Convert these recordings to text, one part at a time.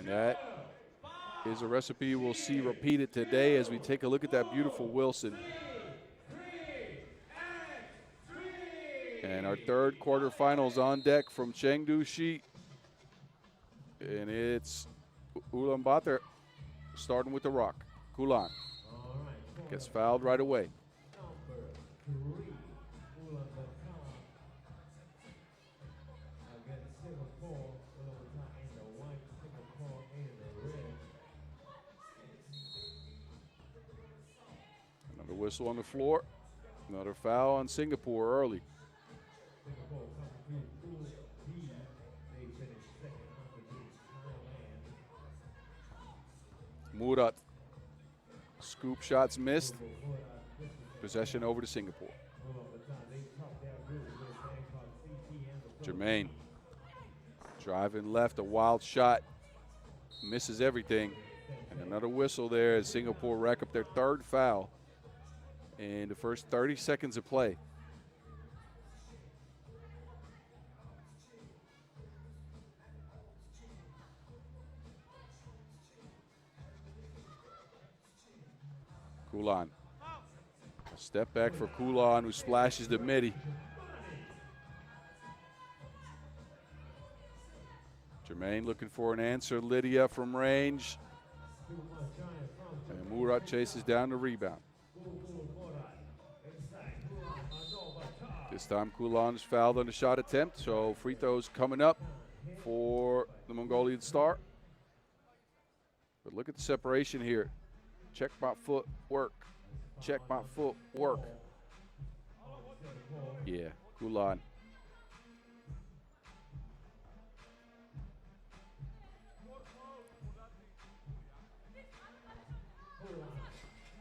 And that is a recipe we'll see repeated today as we take a look at that beautiful Wilson. And our third quarterfinals on deck from Chengdu Shi. And it's Ulaanbaatar starting with the rock. Kulan gets fouled right away. Another whistle on the floor. Another foul on Singapore early. Murat. Scoop shots missed. Possession over to Singapore. Jermaine driving left, a wild shot. Misses everything. And another whistle there as Singapore rack up their third foul in the first 30 seconds of play. Kulan. Step back for Kulan, who splashes the midi. Jermaine looking for an answer. Lydia from range. And Murat chases down the rebound. This time Kulan is fouled on the shot attempt, so free throws coming up for the Mongolian star. But look at the separation here. Check my foot work. Check my foot work. Yeah, Kulan.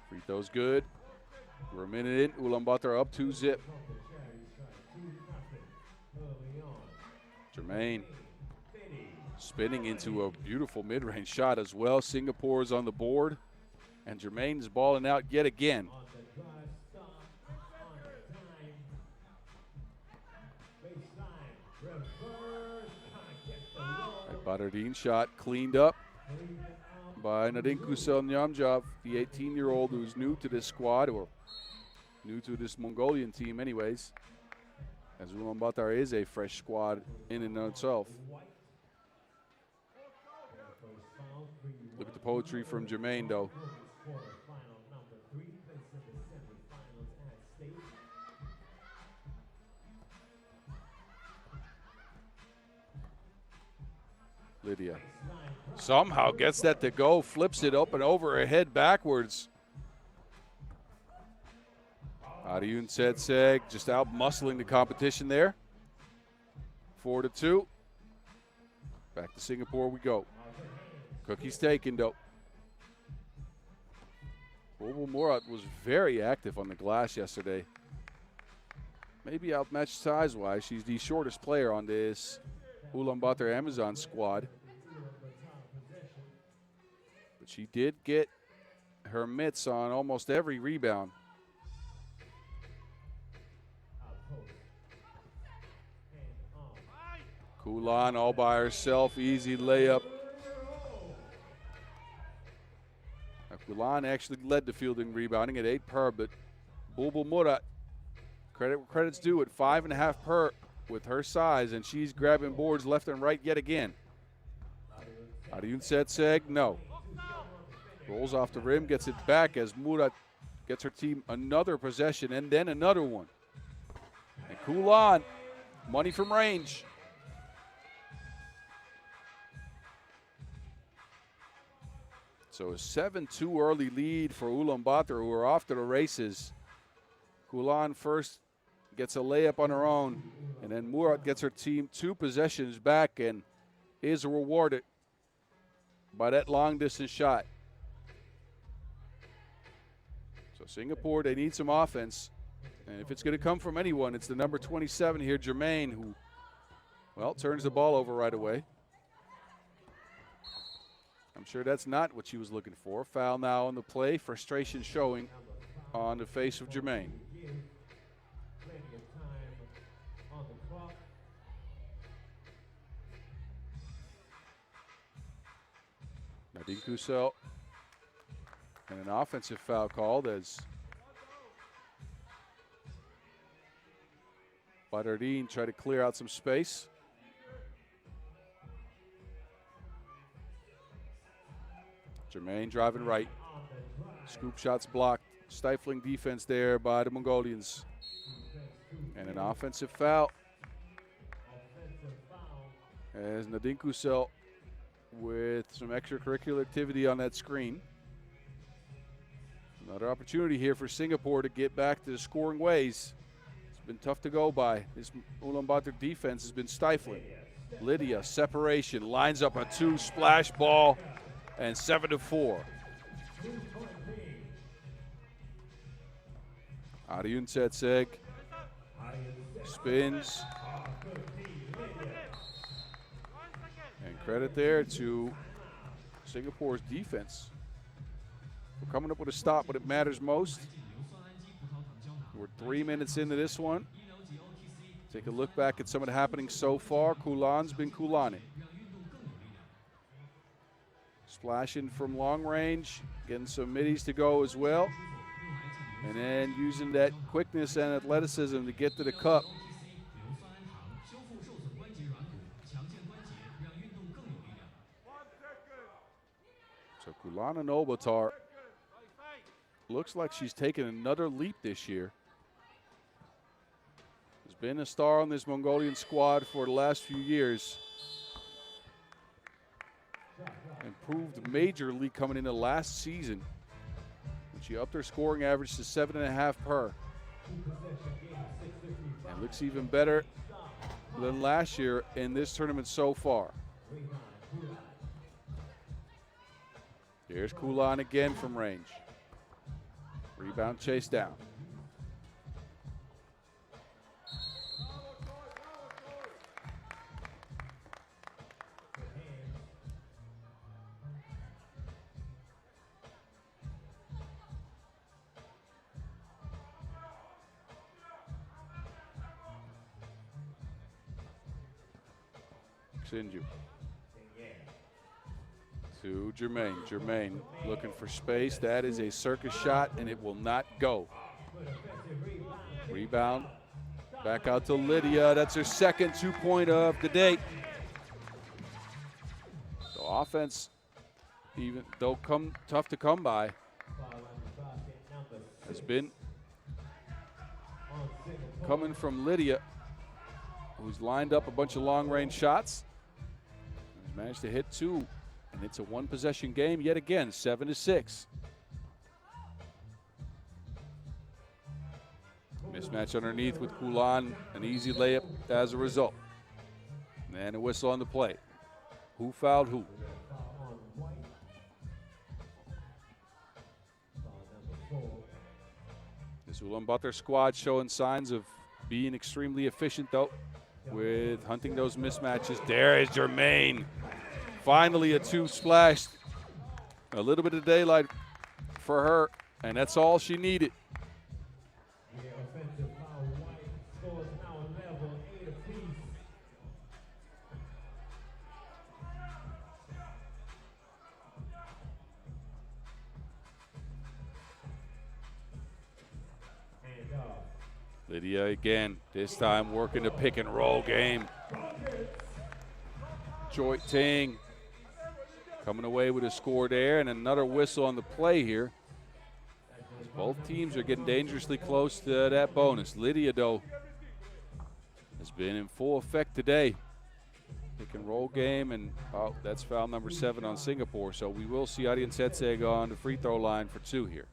Free throws good. We're a minute in. Ulaanbaatar up 2-zip. Jermaine spinning into a beautiful mid-range shot as well. Singapore is on the board. And Jermaine is balling out yet again. Badardine shot cleaned up by Nadinku Selnyamjov, the 18-year-old who's new to this squad, or new to this Mongolian team anyways, as Ulaanbaatar is a fresh squad in and of itself. Look at the poetry from Jermaine, though. Lydia somehow gets that to go, flips it up and over her head backwards. Ariyun Setseg just out muscling the competition there. 4-2. Back to Singapore we go. Cookie's taken, though. Bulbul Murat was very active on the glass yesterday. Maybe outmatched size-wise. She's the shortest player on this Ulaanbaatar Amazon squad. But she did get her mitts on almost every rebound. Kulan all by herself, easy layup. Kulan actually led the fielding rebounding at 8 per, but Bulbul Murat, credit's due at 5.5 per with her size, and she's grabbing boards left and right yet again. Ariyun Setseg, no. Rolls off the rim, gets it back as Murat gets her team another possession and then another one. And Kulan, money from range. So a 7-2 early lead for Ulaanbaatar, who are off to the races. Kulan first gets a layup on her own, and then Murat gets her team 2 possessions back and is rewarded by that long-distance shot. So Singapore, they need some offense. And if it's going to come from anyone, it's the number 27 here, Jermaine, who, well, turns the ball over right away. I'm sure that's not what she was looking for. Foul now on the play. Frustration showing on the face of Jermaine. Nadine Kusel. And an offensive foul called as Badardine tried to clear out some space. Jermaine driving right. Scoop shots blocked. Stifling defense there by the Mongolians. And an offensive foul. As Nadine Kusel with some extracurricular activity on that screen. Another opportunity here for Singapore to get back to the scoring ways. It's been tough to go by. This Ulaanbaatar defense has been stifling. Lydia, separation, lines up a 2 splash ball, and 7-4. Arjun Tsetseg spins. And credit there to Singapore's defense for coming up with a stop when it matters most. We're 3 minutes into this one. Take a look back at some of the happenings so far. Kulan's been Kulaning. Splashing from long range, getting some middies to go as well. And then using that quickness and athleticism to get to the cup. So Ulaanbaatar looks like she's taken another leap this year. Has been a star on this Mongolian squad for the last few years. Improved majorly coming into last season. She upped her scoring average to 7.5 per. And looks even better than last year in this tournament so far. Here's Kulan again from range. Rebound chase down. Chengdu. To Jermaine. Jermaine looking for space. That is a circus shot, and it will not go. Rebound. Back out to Lydia. That's her second 2-point of the day. So offense, even though tough to come by, has been coming from Lydia, who's lined up a bunch of long-range shots. He's managed to hit 2, and it's a 1-possession game yet again, 7-6. Mismatch underneath with Kulan, an easy layup as a result. And a whistle on the play. Who fouled who? This Ulaanbaatar squad showing signs of being extremely efficient, though, with hunting those mismatches. There is Jermaine. Finally a 2 splashed. A little bit of daylight for her, and that's all she needed. Lydia again, this time working the pick and roll game. Choi Ting coming away with a score there, and another whistle on the play here. Both teams are getting dangerously close to that bonus. Lydia, though, has been in full effect today. Pick and roll game, and that's foul number 7 on Singapore. So we will see Arjun Tsetseg on the free throw line for 2 here.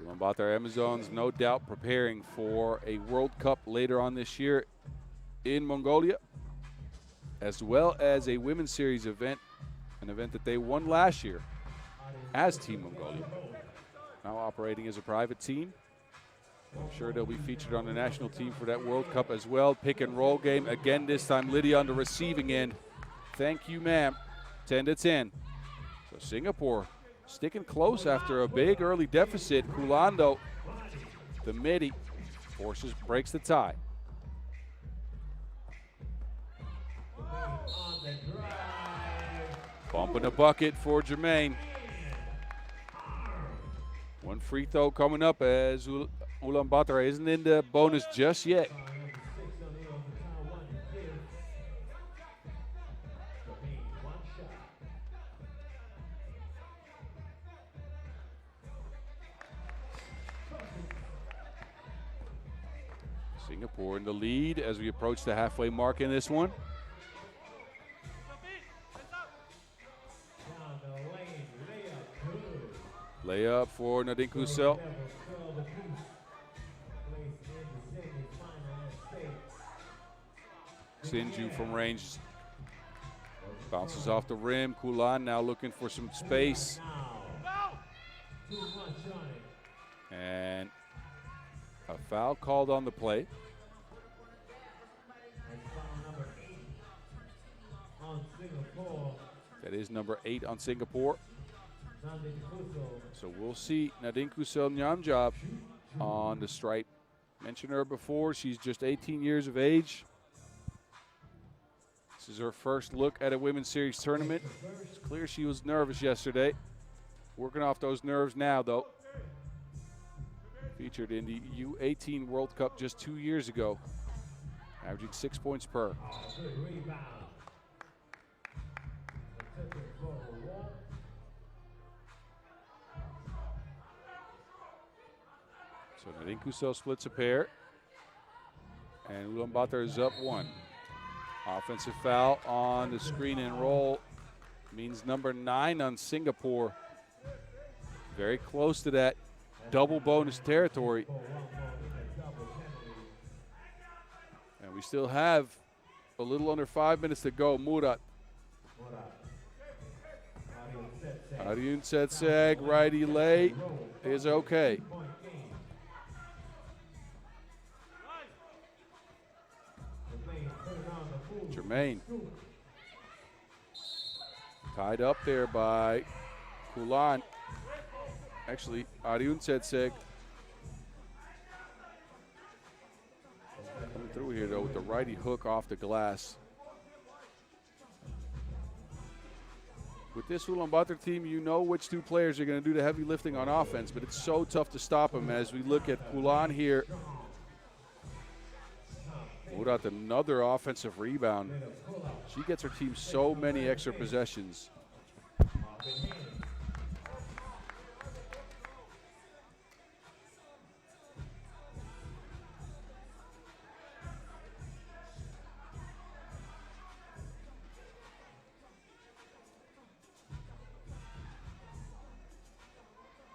Ulaanbaatar Amazons, no doubt, preparing for a World Cup later on this year in Mongolia, as well as a Women's Series event, an event that they won last year as Team Mongolia. Now operating as a private team. I'm sure they'll be featured on the national team for that World Cup as well. Pick and roll game again, this time Lydia on the receiving end. Thank you, ma'am. 10-10. So Singapore sticking close after a big early deficit. Kulando, the midi, breaks the tie. Bumping the bucket for Jermaine. One free throw coming up as Ulaanbaatar isn't in the bonus just yet. Singapore in the lead as we approach the halfway mark in this one. Layup for Nadine Kusel. Chengdu from range. Bounces off the rim. Kulan now looking for some space. And a foul called on the play. That is number 8 on Singapore. So we'll see Nadine Kusel Nyamjab on the stripe. Mentioned her before, she's just 18 years of age. This is her first look at a women's series tournament. It's clear she was nervous yesterday. Working off those nerves now, though. Featured in the U18 World Cup just 2 years ago, averaging 6 points per. So Nadine Kusel splits a pair, and Ulaanbaatar is up 1. Offensive foul on the screen and roll means number 9 on Singapore. Very close to that double bonus territory. And we still have a little under 5 minutes to go. Murat. Ariun Setseg, righty lay is okay. Jermaine. Tied up there by Kulan. Actually, Ariun Setseg coming through here, though, with the righty hook off the glass. With this Ulaanbaatar team, you know which 2 players are going to do the heavy lifting on offense, but it's so tough to stop them as we look at Kulan here. Murat, another offensive rebound. She gets her team so many extra possessions.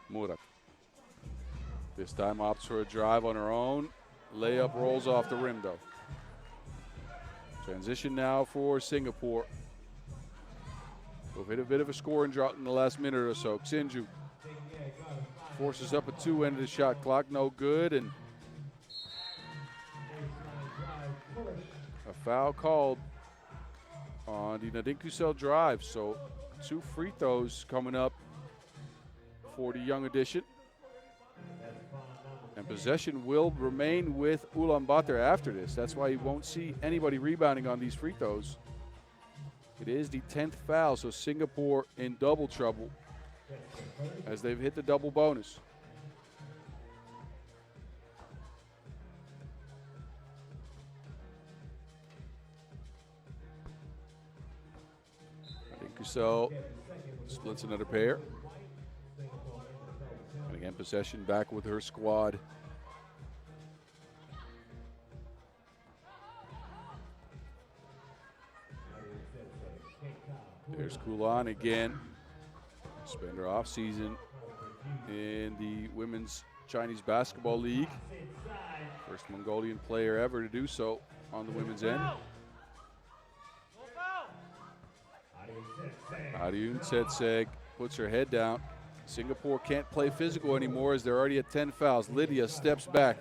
Murat. This time opts for a drive on her own. Layup rolls off the rim, though. Transition now for Singapore. We've hit a bit of a scoring drought in the last minute or so. Chengdu forces up a 2 end of the shot clock. No good. And a foul called on the Nadine Kusel drive. So 2 free throws coming up for the young addition. And possession will remain with Ulaanbaatar after this. That's why you won't see anybody rebounding on these free throws. It is the 10th foul, so Singapore in double trouble as they've hit the double bonus. Kusel splits another pair. And again, possession back with her squad. There's Kulan again. Spent her off season in the Women's Chinese Basketball League. First Mongolian player ever to do so on the women's end. Ariun Setseg puts her head down. Singapore can't play physical anymore as they're already at 10 fouls. Lydia steps back.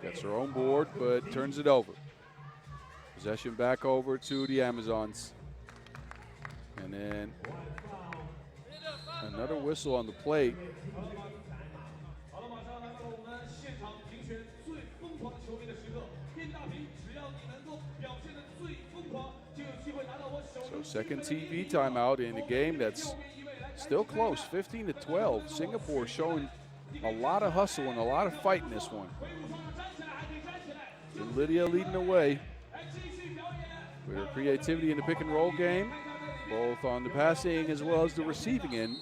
Gets her own board, but turns it over. Possession back over to the Amazons. And then another whistle on the plate. So second TV timeout in a game that's still close, 15-12. Singapore showing a lot of hustle and a lot of fight in this one. And Lydia leading the way with her creativity in the pick and roll game, both on the passing as well as the receiving end.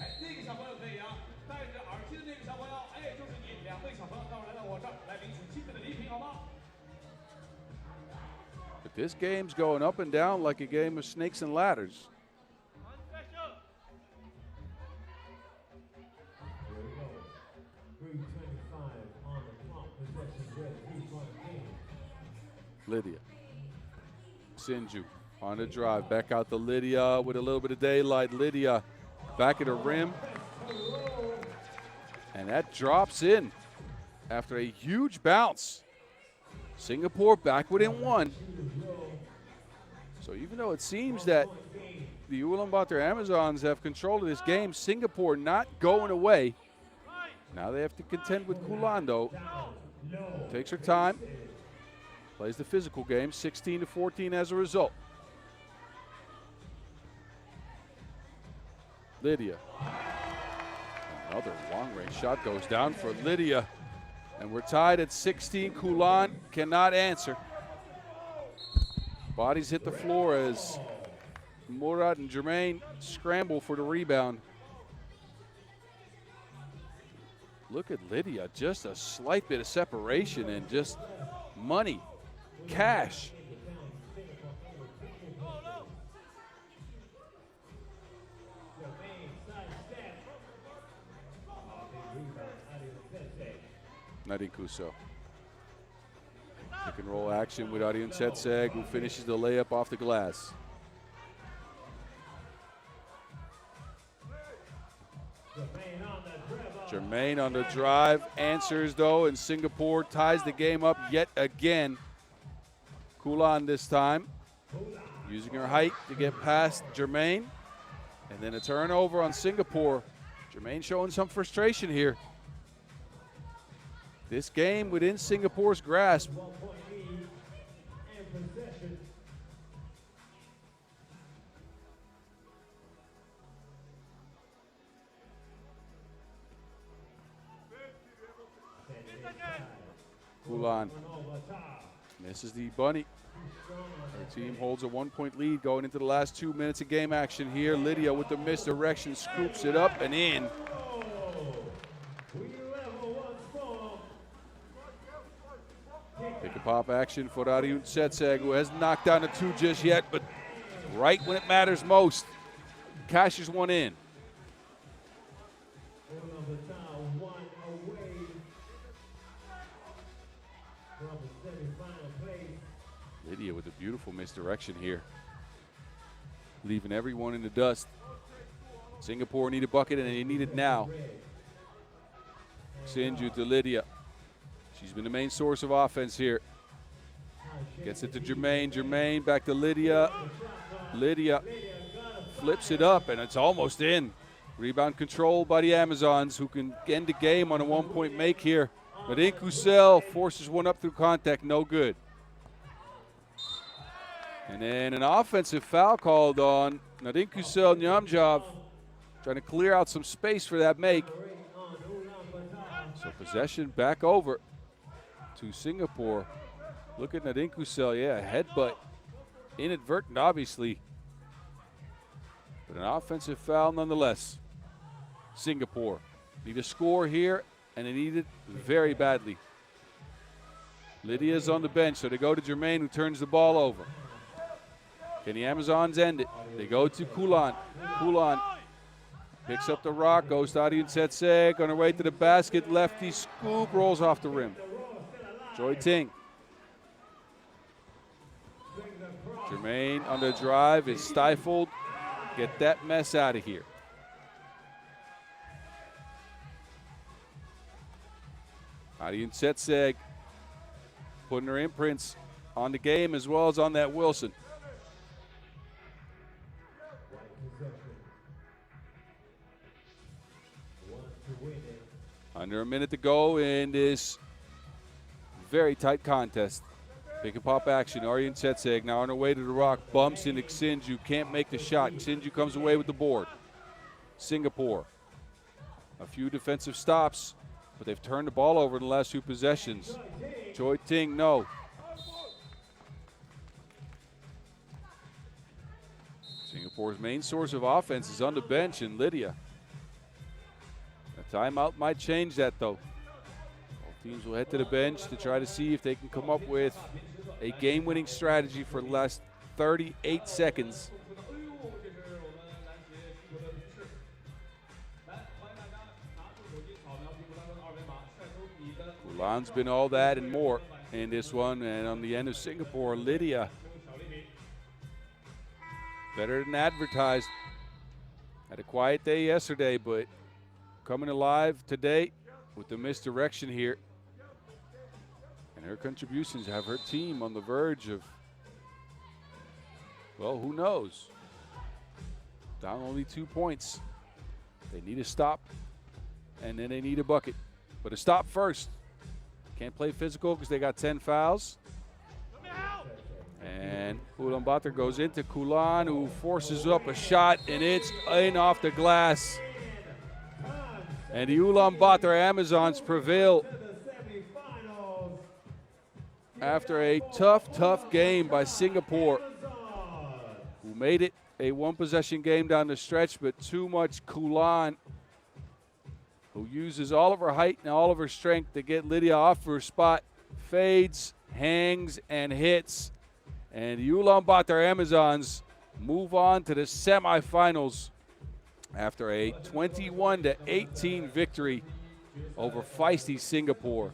But this game's going up and down like a game of snakes and ladders. Lydia. Chengdu on the drive. Back out to Lydia with a little bit of daylight. Lydia back at the rim. And that drops in after a huge bounce. Singapore back within one. So even though it seems that the Ulaanbaatar Amazons have control of this game, Singapore not going away. Now they have to contend with Kulando. Takes her time. Plays the physical game, 16-14 as a result. Lydia. Another long-range shot goes down for Lydia. And we're tied at 16. Kulan cannot answer. Bodies hit the floor as Murad and Jermaine scramble for the rebound. Look at Lydia, just a slight bit of separation and just money, cash. Nadine Kuso. Pick and roll action with Ariun Setseg, who finishes the layup off the glass. Jermaine on the drive, answers though, and Singapore ties the game up yet again. Kulan this time, using her height to get past Jermaine. And then a turnover on Singapore. Jermaine showing some frustration here. This game within Singapore's grasp. Kulan misses the bunny. Her team holds a 1-point lead going into the last 2 minutes of game action here. Lydia with the misdirection scoops it up and in. Pick and pop action for Ariun Setseg, who hasn't knocked down a two just yet, but right when it matters most, cashes one in. Lydia with a beautiful misdirection here, leaving everyone in the dust. Singapore need a bucket, and they need it now. Chengdu to Lydia. She's been the main source of offense here. Gets it to Jermaine. Jermaine back to Lydia. Lydia flips it up, and it's almost in. Rebound control by the Amazons, who can end the game on a 1-point make here. But Kusel forces one up through contact, no good. And then an offensive foul called on Nadine Kusel Nyamjav, trying to clear out some space for that make. So possession back over to Singapore. Look at Nadine Kusel, yeah, headbutt. Inadvertent, obviously. But an offensive foul nonetheless. Singapore need a score here, and they need it very badly. Lydia's on the bench, so they go to Jermaine, who turns the ball over. Can the Amazons end it? They go to Kulan. Kulan picks up the rock, goes to Ariun Setseg, on her way to the basket, lefty scoop, rolls off the rim. Joy Ting. Jermaine on the drive is stifled. Get that mess out of here. Ariun Setseg putting her imprints on the game as well as on that Wilson. Under a minute to go in this very tight contest. Pick and pop action. Aryan Tsetseg now on her way to the rock. Bumps into Xinju. Can't make the shot. Xinju comes away with the board. Singapore. A few defensive stops, but they've turned the ball over in the last 2 possessions. Choi Ting, no. Singapore's main source of offense is on the bench in Lydia. A timeout might change that, though. Both teams will head to the bench to try to see if they can come up with a game-winning strategy for the last 38 seconds. Ulan's been all that and more in this one, and on the end of Singapore, Lydia. Better than advertised. Had a quiet day yesterday, but coming alive today with the misdirection here. And her contributions have her team on the verge of, well, who knows? Down only 2 points. They need a stop, and then they need a bucket. But a stop first. Can't play physical because they got 10 fouls. And Ulaanbaatar goes into Kulan, who forces up a shot, and it's in off the glass. And the Ulaanbaatar Amazons prevail after a tough game by Singapore, who made it a 1-possession game down the stretch, but too much Kulan, who uses all of her height and all of her strength to get Lydia off her spot, fades, hangs, and hits. And the Ulaanbaatar Amazons move on to the semifinals after a 21-18 victory over feisty Singapore.